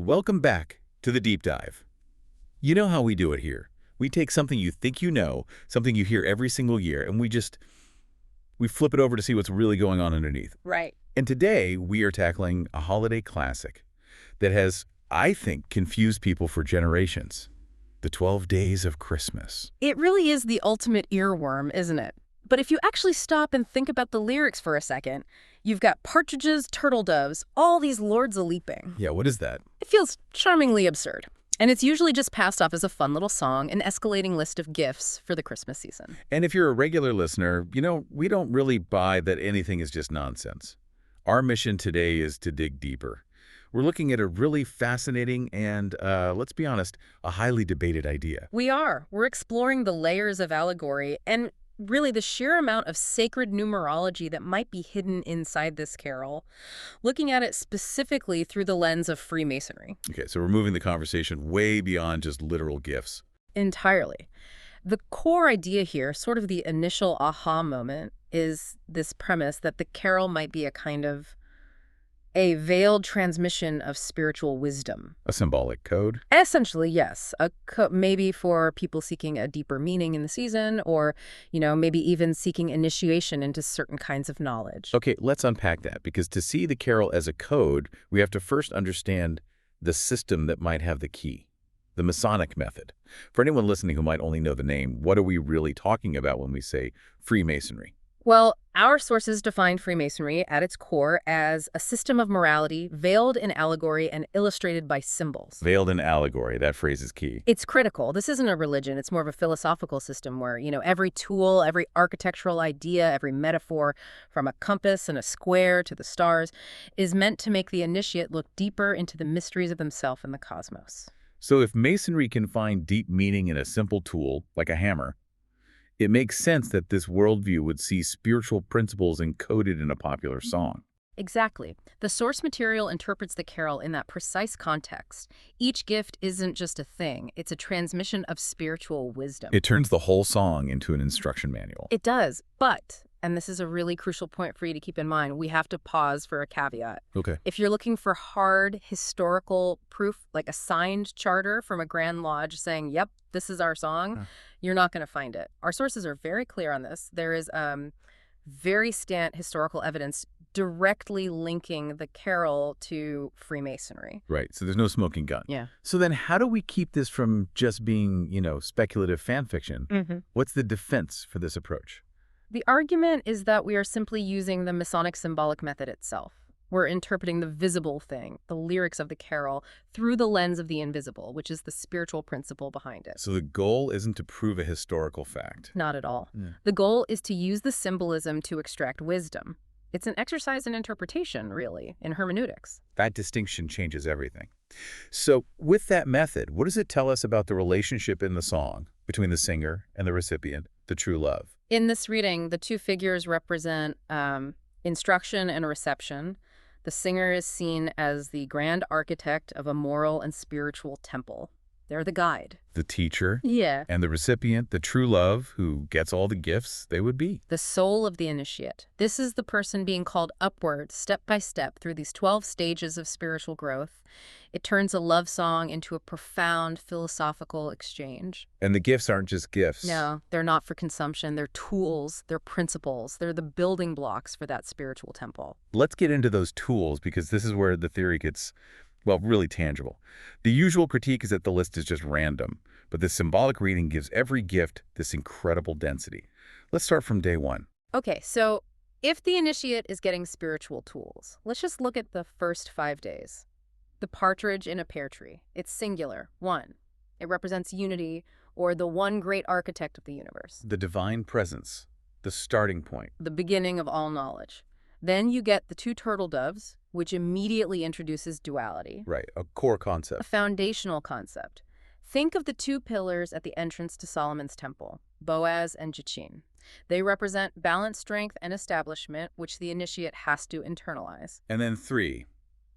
Welcome back to the deep dive. You know how we do it here. We take something you think you know, something you hear every single year, and we flip it over to see what's really going on underneath. Right. And today we are tackling a holiday classic that has, I think, confused people for generations. The 12 Days of Christmas. It really is the ultimate earworm, isn't it? But if you actually stop and think about the lyrics for a second, you've got partridges, turtle doves, all these lords a-leaping. Yeah, what is that? It feels charmingly absurd. And it's usually just passed off as a fun little song, an escalating list of gifts for the Christmas season. And if you're a regular listener, we don't really buy that anything is just nonsense. Our mission today is to dig deeper. We're looking at a really fascinating and, let's be honest, a highly debated idea. We're exploring the layers of allegory and really the sheer amount of sacred numerology that might be hidden inside this carol, looking at it specifically through the lens of Freemasonry. Okay, so we're moving the conversation way beyond just literal gifts. Entirely. The core idea here, sort of the initial aha moment, is this premise that the carol might be a kind of a veiled transmission of spiritual wisdom. A symbolic code? Essentially, yes. Maybe for people seeking a deeper meaning in the season or, maybe even seeking initiation into certain kinds of knowledge. Okay, let's unpack that, because to see the carol as a code, we have to first understand the system that might have the key, the Masonic method. For anyone listening who might only know the name, what are we really talking about when we say Freemasonry? Well, our sources define Freemasonry at its core as a system of morality veiled in allegory and illustrated by symbols. Veiled in allegory, that phrase is key. It's critical. This isn't a religion. It's more of a philosophical system where, every tool, every architectural idea, every metaphor, from a compass and a square to the stars, is meant to make the initiate look deeper into the mysteries of himself and the cosmos. So if Masonry can find deep meaning in a simple tool, like a hammer, it makes sense that this worldview would see spiritual principles encoded in a popular song. Exactly. The source material interprets the carol in that precise context. Each gift isn't just a thing, it's a transmission of spiritual wisdom. It turns the whole song into an instruction manual. It does, but, and this is a really crucial point for you to keep in mind, we have to pause for a caveat. Okay. If you're looking for hard historical proof, like a signed charter from a Grand Lodge saying, yep, this is our song, you're not going to find it. Our sources are very clear on this. There is very scant historical evidence directly linking the carol to Freemasonry. Right, so there's no smoking gun. Yeah. So then how do we keep this from just being, speculative fan fiction? What's the defense for this approach? The argument is that we are simply using the Masonic symbolic method itself. We're interpreting the visible thing, the lyrics of the carol, through the lens of the invisible, which is the spiritual principle behind it. So the goal isn't to prove a historical fact. Not at all. Yeah. The goal is to use the symbolism to extract wisdom. It's an exercise in interpretation, really, in hermeneutics. That distinction changes everything. So with that method, what does it tell us about the relationship in the song between the singer and the recipient, the true love? In this reading, the two figures represent instruction and reception. The singer is seen as the grand architect of a moral and spiritual temple. They're the guide. The teacher. Yeah. And the recipient, the true love, who gets all the gifts they would be. The soul of the initiate. This is the person being called upward, step by step, through these 12 stages of spiritual growth. It turns a love song into a profound philosophical exchange. And the gifts aren't just gifts. No, they're not for consumption. They're tools. They're principles. They're the building blocks for that spiritual temple. Let's get into those tools, because this is where the theory gets, well, really tangible. The usual critique is that the list is just random, but this symbolic reading gives every gift this incredible density. Let's start from day one. Okay, so if the initiate is getting spiritual tools, let's just look at the first 5 days. The partridge in a pear tree. It's singular, one. It represents unity, or the one great architect of the universe. The divine presence, the starting point. The beginning of all knowledge. Then you get the two turtle doves, which immediately introduces duality. Right, a core A concept. foundational concept. Think of the two pillars at the entrance to Solomon's temple, Boaz and Jachin. They represent balance, strength, and establishment, which the initiate has to internalize. And then three,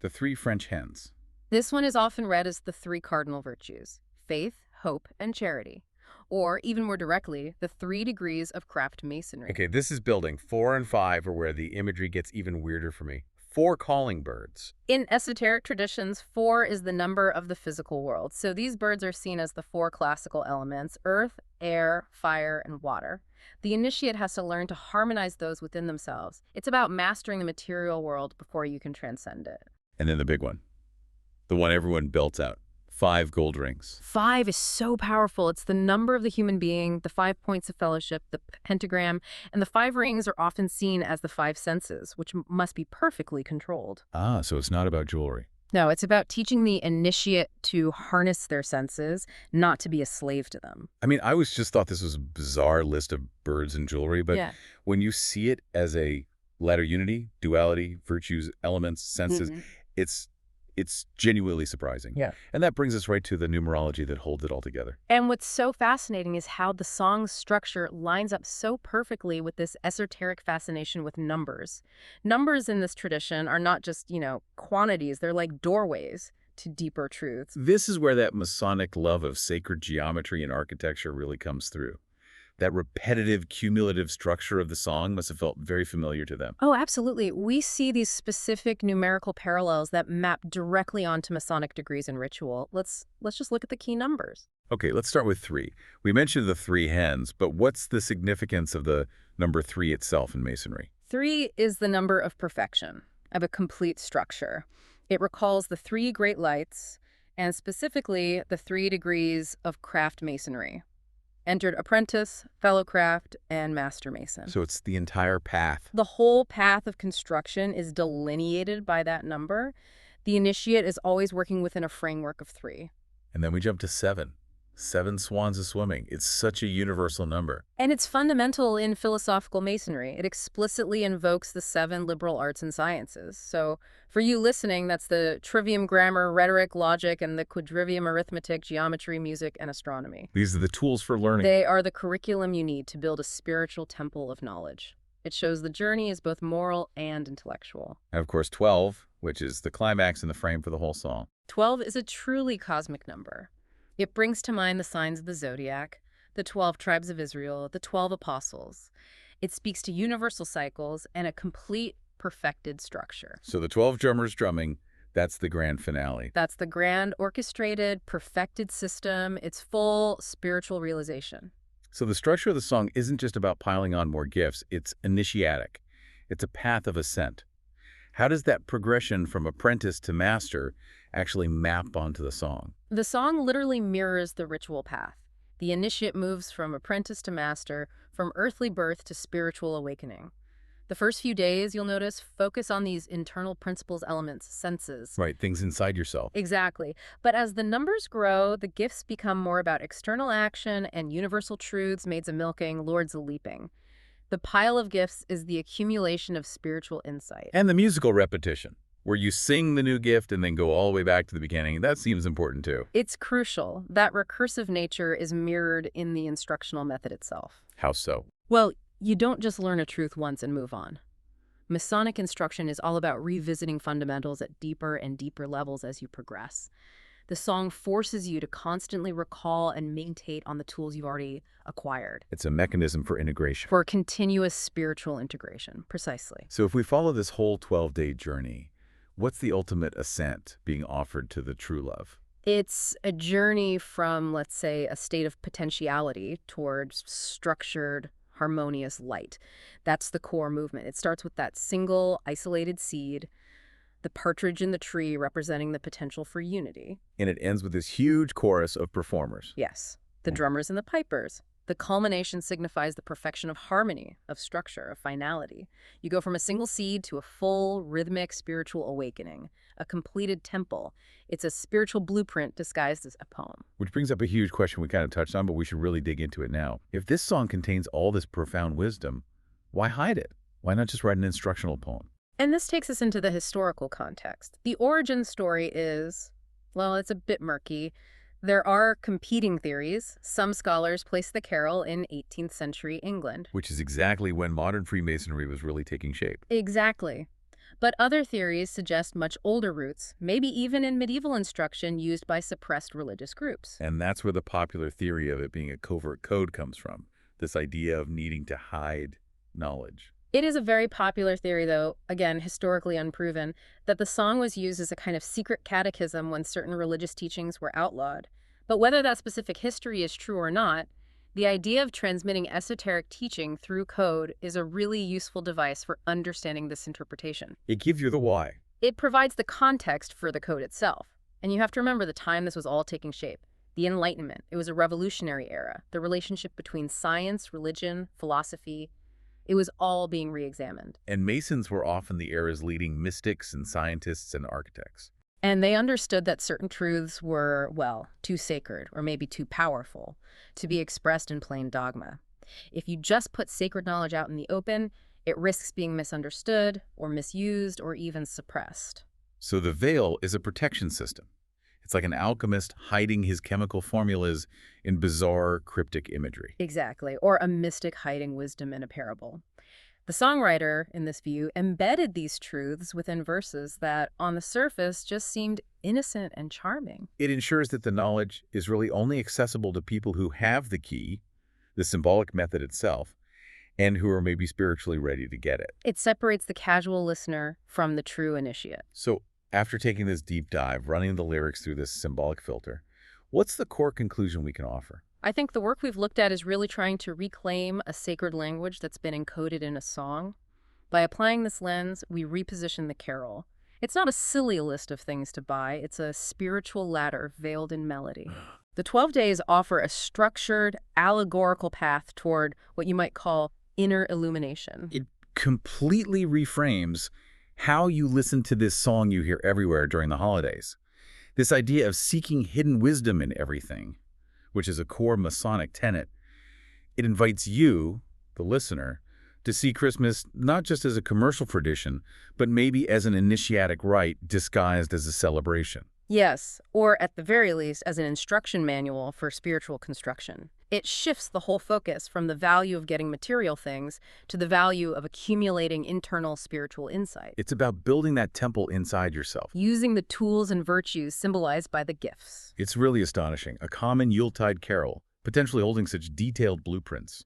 the three French hens. This one is often read as the three cardinal virtues: faith, hope, and charity. Or, even more directly, the 3 degrees of craft masonry. Okay, this is building. 4 and 5 are where the imagery gets even weirder for me. 4 calling birds. In esoteric traditions, 4 is the number of the physical world. So these birds are seen as the 4 classical elements: earth, air, fire, and water. The initiate has to learn to harmonize those within themselves. It's about mastering the material world before you can transcend it. And then the big one, the one everyone belts out, 5 gold rings. 5 is so powerful. It's the number of the human being, the 5 points of fellowship, the pentagram, and the 5 rings are often seen as the 5 senses, which must be perfectly controlled. Ah, so it's not about jewelry. No, it's about teaching the initiate to harness their senses, not to be a slave to them. I mean, I always just thought this was a bizarre list of birds and jewelry, but Yeah. when you see it as a ladder unity, duality, virtues, elements, senses, it's genuinely surprising. Yeah. And that brings us right to the numerology that holds it all together. And what's so fascinating is how the song's structure lines up so perfectly with this esoteric fascination with numbers. Numbers in this tradition are not just, quantities. They're like doorways to deeper truths. This is where that Masonic love of sacred geometry and architecture really comes through. That repetitive, cumulative structure of the song must have felt very familiar to them. Oh, absolutely. We see these specific numerical parallels that map directly onto Masonic degrees and ritual. Let's just look at the key numbers. Okay, let's start with 3. We mentioned the 3 hens, but what's the significance of the number 3 itself in Masonry? 3 is the number of perfection, of a complete structure. It recalls the 3 great lights, and specifically the 3 degrees of craft masonry. Entered apprentice, fellow craft, and master mason. So it's the entire path. The whole path of construction is delineated by that number. The initiate is always working within a framework of 3. And then we jump to 7. 7 swans a swimming. It's such a universal number. And it's fundamental in philosophical masonry. It explicitly invokes the 7 liberal arts and sciences. So for you listening, that's the trivium grammar, rhetoric, logic, and the quadrivium arithmetic, geometry, music, and astronomy. These are the tools for learning. They are the curriculum you need to build a spiritual temple of knowledge. It shows the journey is both moral and intellectual. And of course, 12, which is the climax and the frame for the whole song. 12 is a truly cosmic number. It brings to mind the signs of the zodiac, the 12 tribes of Israel, the 12 apostles. It speaks to universal cycles and a complete, perfected structure. So the 12 drummers drumming, that's the grand finale. That's the grand, orchestrated, perfected system. It's full spiritual realization. So the structure of the song isn't just about piling on more gifts, it's initiatic. It's a path of ascent. How does that progression from apprentice to master actually map onto the song? The song literally mirrors the ritual path. The initiate moves from apprentice to master, from earthly birth to spiritual awakening. The first few days, you'll notice, focus on these internal principles, elements, senses. Right, things inside yourself. Exactly. But as the numbers grow, the gifts become more about external action and universal truths, maids a milking, lords a leaping. The pile of gifts is the accumulation of spiritual insight. And the musical repetition, where you sing the new gift and then go all the way back to the beginning. That seems important too. It's crucial. That recursive nature is mirrored in the instructional method itself. How so? Well, you don't just learn a truth once and move on. Masonic instruction is all about revisiting fundamentals at deeper and deeper levels as you progress. The song forces you to constantly recall and meditate on the tools you've already acquired. It's a mechanism for integration. For continuous spiritual integration, precisely. So if we follow this whole 12-day journey, what's the ultimate ascent being offered to the true love? It's a journey from, let's say, a state of potentiality towards structured, harmonious light. That's the core movement. It starts with that single, isolated seed, the partridge in the tree representing the potential for unity. And it ends with this huge chorus of performers. Yes, the drummers and the pipers. The culmination signifies the perfection of harmony, of structure, of finality. You go from a single seed to a full, rhythmic, spiritual awakening, a completed temple. It's a spiritual blueprint disguised as a poem. Which brings up a huge question we kind of touched on, but we should really dig into it now. If this song contains all this profound wisdom, why hide it? Why not just write an instructional poem? And this takes us into the historical context. The origin story is, well, it's a bit murky. There are competing theories. Some scholars place the carol in 18th century England. Which is exactly when modern Freemasonry was really taking shape. Exactly. But other theories suggest much older roots, maybe even in medieval instruction used by suppressed religious groups. And that's where the popular theory of it being a covert code comes from. This idea of needing to hide knowledge. It is a very popular theory, though, again, historically unproven, that the song was used as a kind of secret catechism when certain religious teachings were outlawed. But whether that specific history is true or not, the idea of transmitting esoteric teaching through code is a really useful device for understanding this interpretation. It gives you the why. It provides the context for the code itself. And you have to remember the time this was all taking shape. The Enlightenment. It was a revolutionary era. The relationship between science, religion, philosophy. It was all being re-examined. And Masons were often the era's leading mystics and scientists and architects. And they understood that certain truths were, well, too sacred or maybe too powerful to be expressed in plain dogma. If you just put sacred knowledge out in the open, it risks being misunderstood or misused or even suppressed. So the veil is a protection system. It's like an alchemist hiding his chemical formulas in bizarre, cryptic imagery. Exactly, or a mystic hiding wisdom in a parable. The songwriter, in this view, embedded these truths within verses that, on the surface, just seemed innocent and charming. It ensures that the knowledge is really only accessible to people who have the key, the symbolic method itself, and who are maybe spiritually ready to get it. It separates the casual listener from the true initiate. So, after taking this deep dive, running the lyrics through this symbolic filter, what's the core conclusion we can offer? I think the work we've looked at is really trying to reclaim a sacred language that's been encoded in a song. By applying this lens, we reposition the carol. It's not a silly list of things to buy, it's a spiritual ladder veiled in melody. The 12 days offer a structured, allegorical path toward what you might call inner illumination. It completely reframes how you listen to this song you hear everywhere during the holidays. This idea of seeking hidden wisdom in everything, which is a core Masonic tenet, it invites you, the listener, to see Christmas not just as a commercial tradition, but maybe as an initiatic rite disguised as a celebration. Yes, or at the very least, as an instruction manual for spiritual construction. It shifts the whole focus from the value of getting material things to the value of accumulating internal spiritual insight. It's about building that temple inside yourself. Using the tools and virtues symbolized by the gifts. It's really astonishing. A common Yuletide carol, potentially holding such detailed blueprints.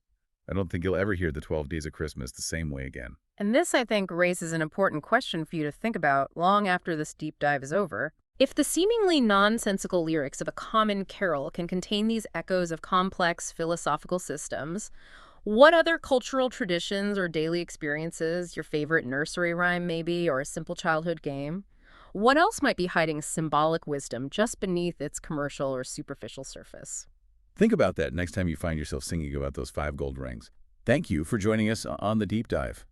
I don't think you'll ever hear the 12 Days of Christmas the same way again. And this, I think, raises an important question for you to think about long after this deep dive is over. If the seemingly nonsensical lyrics of a common carol can contain these echoes of complex philosophical systems, what other cultural traditions or daily experiences, your favorite nursery rhyme maybe, or a simple childhood game, what else might be hiding symbolic wisdom just beneath its commercial or superficial surface? Think about that next time you find yourself singing about those 5 gold rings. Thank you for joining us on The Deep Dive.